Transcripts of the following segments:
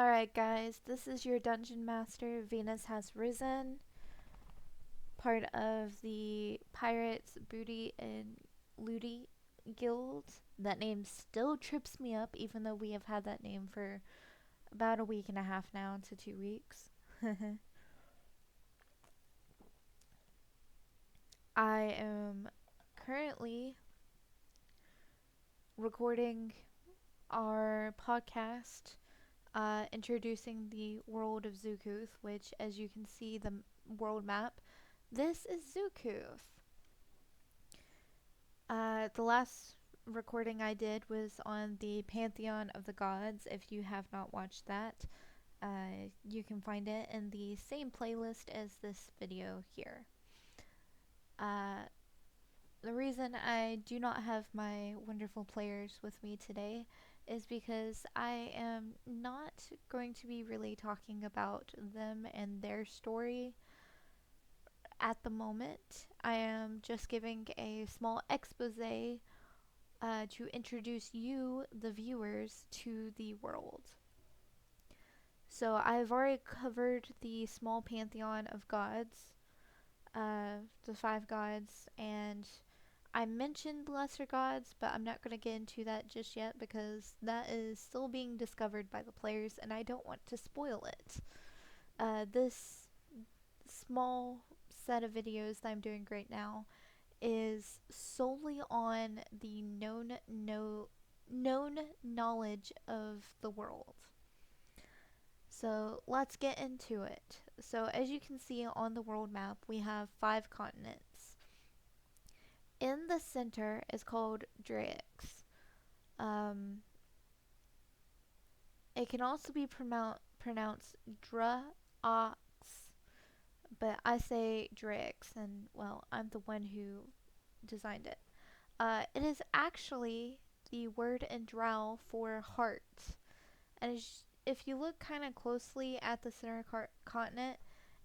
Alright guys, this is your Dungeon Master, Venus Has Risen, part of the Pirates, Booty, and Looty Guild. That name still trips me up even though we have had that name for about a week and a half now to 2 weeks. I am currently recording our podcast introducing the world of Xukuth, which, as you can see, the world map. This is Xukuth. The last recording I did was on the Pantheon of the Gods. If you have not watched that, you can find it in the same playlist as this video here. The reason I do not have my wonderful players with me today is because I am not going to be really talking about them and their story at the moment. I am just giving a small expose to introduce you, the viewers, to the world. So I've already covered the small pantheon of gods, the 5 gods, and I mentioned lesser gods, but I'm not going to get into that just yet because that is still being discovered by the players and I don't want to spoil it. This small set of videos that I'm doing right now is solely on the known knowledge of the world. So let's get into it. So as you can see on the world map, we have 5 continents. In the center is called Draix. It can also be pronounced Drax, but I say Draix, and well, I'm the one who designed it. It is actually the word in Drow for heart, and if you look kind of closely at the center continent,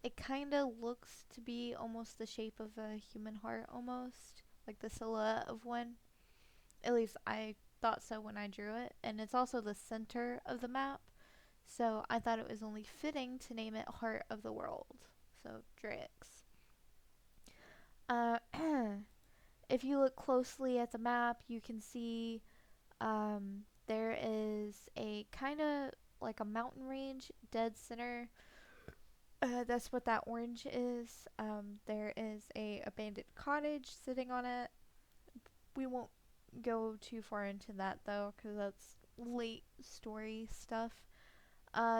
it kind of looks to be almost the shape of a human heart, almost like the silhouette of one. At least I thought so when I drew it, and it's also the center of the map, so I thought it was only fitting to name it Heart of the World. So Draix. If you look closely at the map, you can see there is a kind of like a mountain range dead center. That's what that orange is. There is a abandoned cottage sitting on it. We won't go too far into that though, because that's late story stuff.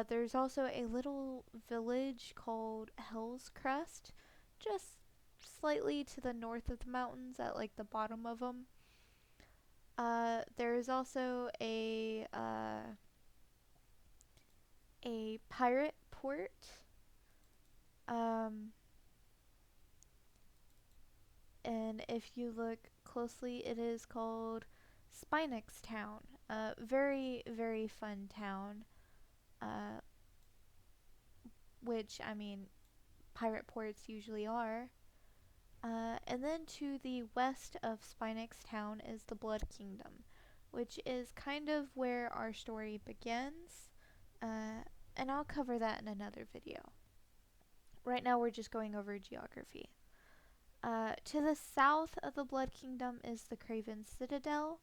There's also a little village called Hell's Crest, just slightly to the north of the mountains at like the bottom of them. There is also a pirate port. And if you look closely, it is called Spinix Town. Very, very fun town. Which, I mean, pirate ports usually are. And then to the west of Spinix Town is the Blood Kingdom, which is kind of where our story begins. And I'll cover that in another video. Right now we're just going over geography. To the south of the Blood Kingdom is the Craven Citadel,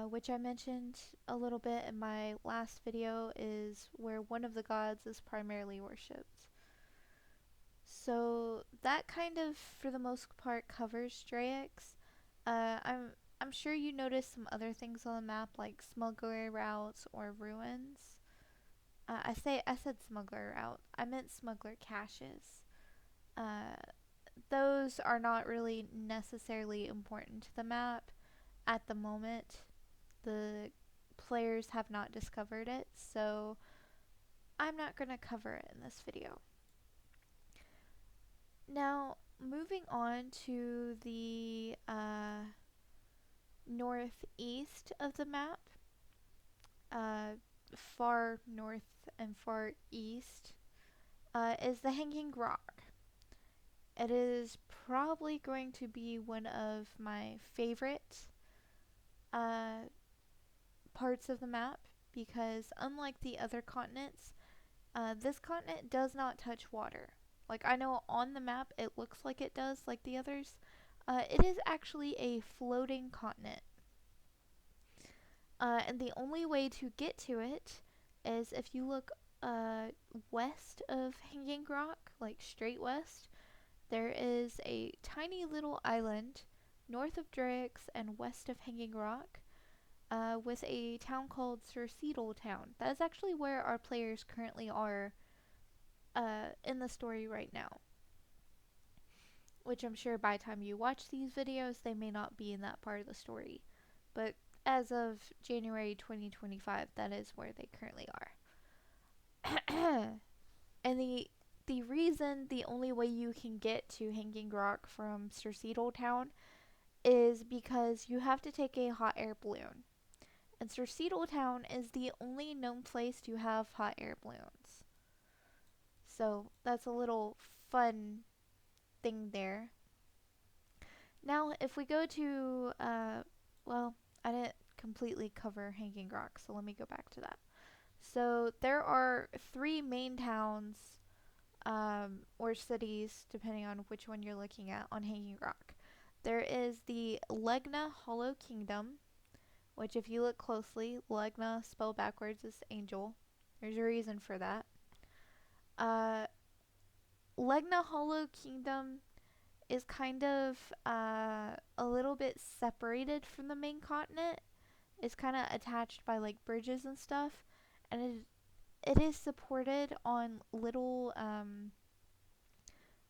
which I mentioned a little bit in my last video, is where one of the gods is primarily worshipped. So that kind of, for the most part, covers Draix. I'm sure you noticed some other things on the map like smuggler routes or ruins. I said smuggler route. I meant smuggler caches. Those are not really necessarily important to the map at the moment. The players have not discovered it, so I'm not going to cover it in this video. Now, moving on to the northeast of the map, far north and far east, is the Hanging Rock. It is probably going to be one of my favorite parts of the map. because unlike the other continents, this continent does not touch water. Like, I know on the map it looks like it does, like the others. It is actually a floating continent. And the only way to get to it is if you look west of Hanging Rock, like straight west, there is a tiny little island north of Drix and west of Hanging Rock, with a town called Xukuth Town. That is actually where our players currently are in the story right now. Which I'm sure by the time you watch these videos, they may not be in that part of the story. But as of January 2025, that is where they currently are. And the reason the only way you can get to Hanging Rock from Xukuth Town is because you have to take a hot air balloon. And Xukuth Town is the only known place to have hot air balloons. So that's a little fun thing there. Now, if we go to, well, I didn't completely cover Hanging Rock, so let me go back to that. So there are three main towns, or cities, depending on which one you're looking at, on Hanging Rock. There is the Legna Hollow Kingdom, which if you look closely, Legna spelled backwards is angel. There's a reason for that. Legna Hollow Kingdom is kind of a little bit separated from the main continent. It's kind of attached by like bridges and stuff, and it is supported on little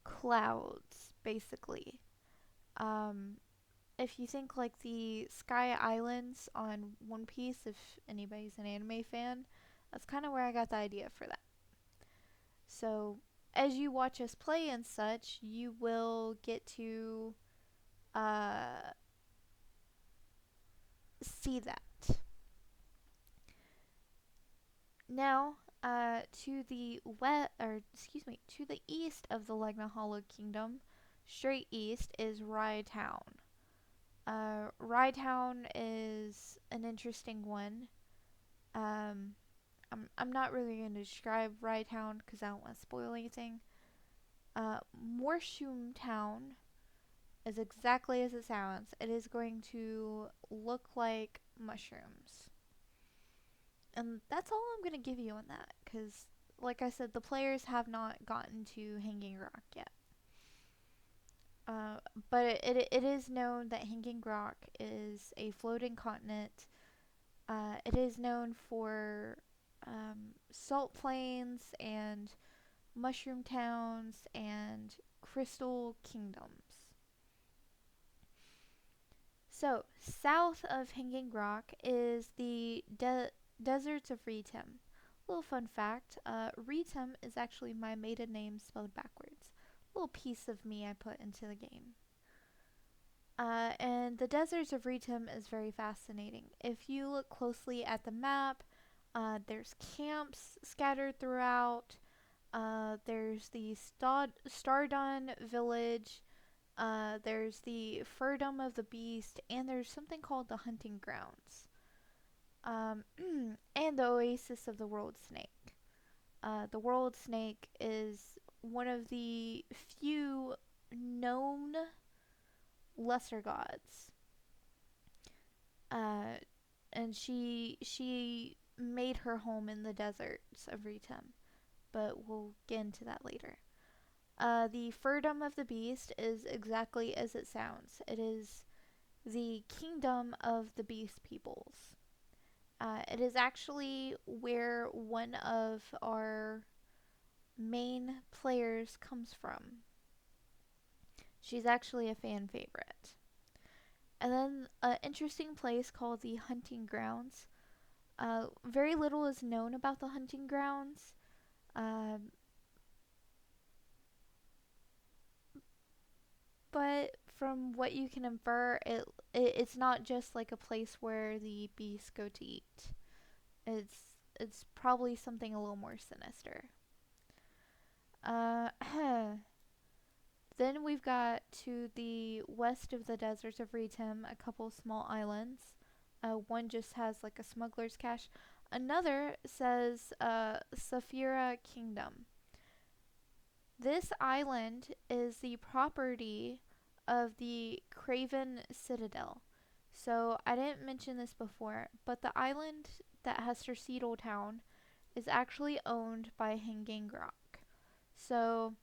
clouds, basically. If you think like the Sky Islands on One Piece, if anybody's an anime fan, that's kind of where I got the idea for that. So as you watch us play and such, you will get to see that. Now, to the to the east of the Legna Hollow Kingdom, straight east is Rye Town. Rye Town is an interesting one. I'm not really going to describe Rye Town because I don't want to spoil anything. Morsham Town is exactly as it sounds. It is going to look like mushrooms. And that's all I'm going to give you on that because, like I said, the players have not gotten to Hanging Rock yet. But it is known that Hanging Rock is a floating continent. It is known for salt plains and mushroom towns and crystal kingdoms. So, south of Hanging Rock is the deserts of Reetim. Little fun fact, Reetim is actually my maiden name spelled backwards. Little piece of me I put into the game. And the deserts of Reetim is very fascinating. If you look closely at the map, there's camps scattered throughout. There's the Stardun village. There's the Firdom of the Beast, and there's something called the Hunting Grounds. And the Oasis of the World Snake. The World Snake is one of the few known lesser gods. And she made her home in the deserts of Reetim, but we'll get into that later. The Firdom of the Beast is exactly as it sounds. It is the kingdom of the beast peoples. It is actually where one of our main players comes from. She's actually a fan favorite. And then an interesting place called the Hunting Grounds. Very little is known about the Hunting Grounds. But from what you can infer, it's not just like a place where the beasts go to eat. It's probably something a little more sinister. Then we've got to the west of the deserts of Reetim a couple small islands. One just has like a smuggler's cache. Another says Saphira Kingdom. This island is the property of the Craven Citadel. So I didn't mention this before, but the island that has Terceto Town is actually owned by Hanging Rock. So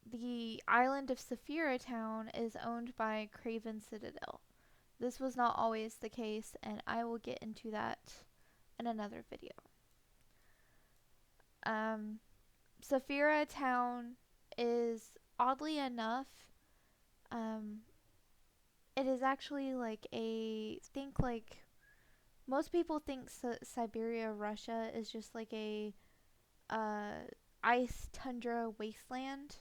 the island of Saphira Town is owned by Craven Citadel. This was not always the case, and I will get into that in another video. Saphira Town is, oddly enough, it is actually like most people think Siberia, Russia is just like a ice tundra wasteland.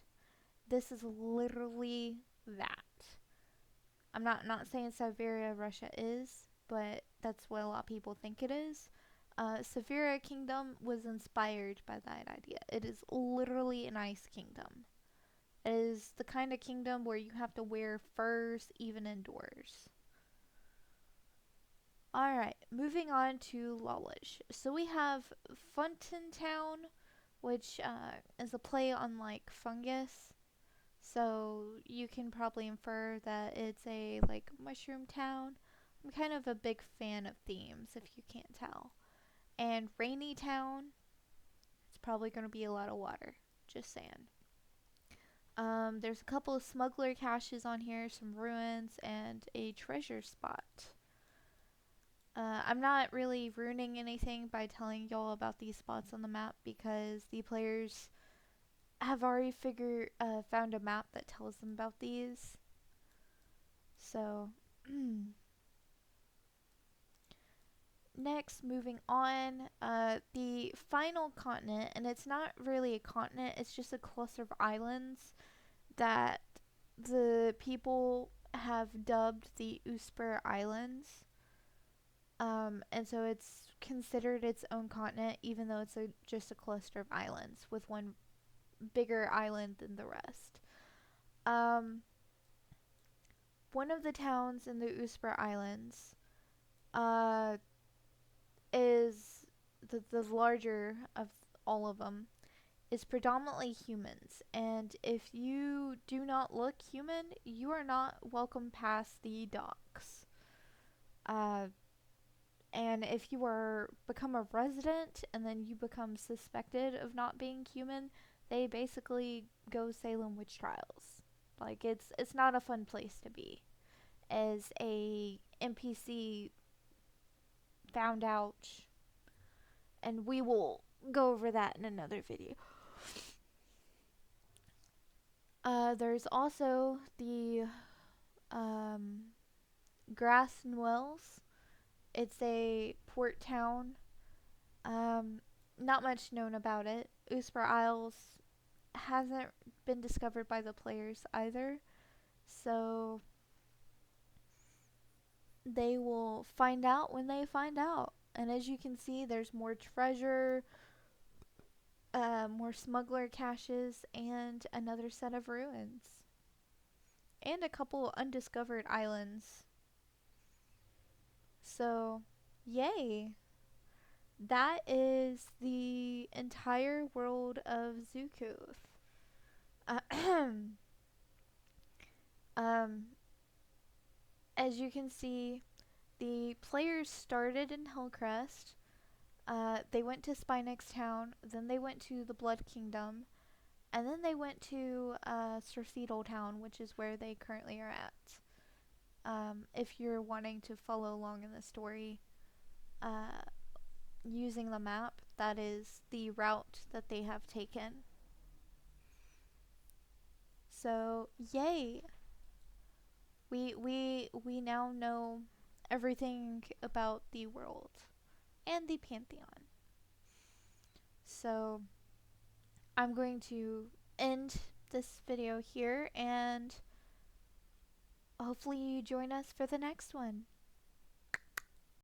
This is literally that. I'm not saying Siberia, Russia is, but that's what a lot of people think it is. Saphira Kingdom was inspired by that idea. It is literally an ice kingdom. It is the kind of kingdom where you have to wear furs even indoors. Alright, moving on to Lawlish. So we have Funton Town, which is a play on like fungus. So you can probably infer that it's a like mushroom town. I'm kind of a big fan of themes, if you can't tell. And Rainy Town, it's probably going to be a lot of water. Just saying. There's a couple of smuggler caches on here, some ruins, and a treasure spot. I'm not really ruining anything by telling y'all about these spots on the map because the players have already found a map that tells them about these. So, next, moving on, the final continent, and it's not really a continent, it's just a cluster of islands that the people have dubbed the Usper Islands. And so it's considered its own continent, even though it's just a cluster of islands with one bigger island than the rest. One of the towns in the Usper Islands is the larger of all of them, is predominantly humans. And if you do not look human, you are not welcome past the docks. And if you become a resident and then you become suspected of not being human, they basically go Salem witch trials. Like it's not a fun place to be. As a NPC found out, and we will go over that in another video. There's also the Grass Wells. It's a port town. Not much known about it. Usper Isles hasn't been discovered by the players either. So they will find out when they find out. And as you can see, there's more treasure, more smuggler caches, and another set of ruins. And a couple undiscovered islands. So, yay! That is the entire world of Xukuth. As you can see, the players started in Hillcrest. They went to Spinax Town, then they went to the Blood Kingdom, and then they went to Terceto Town, which is where they currently are at. If you're wanting to follow along in the story, using the map, that is the route that they have taken. So, yay! We now know everything about the world and the Pantheon. So, I'm going to end this video here, and hopefully you join us for the next one.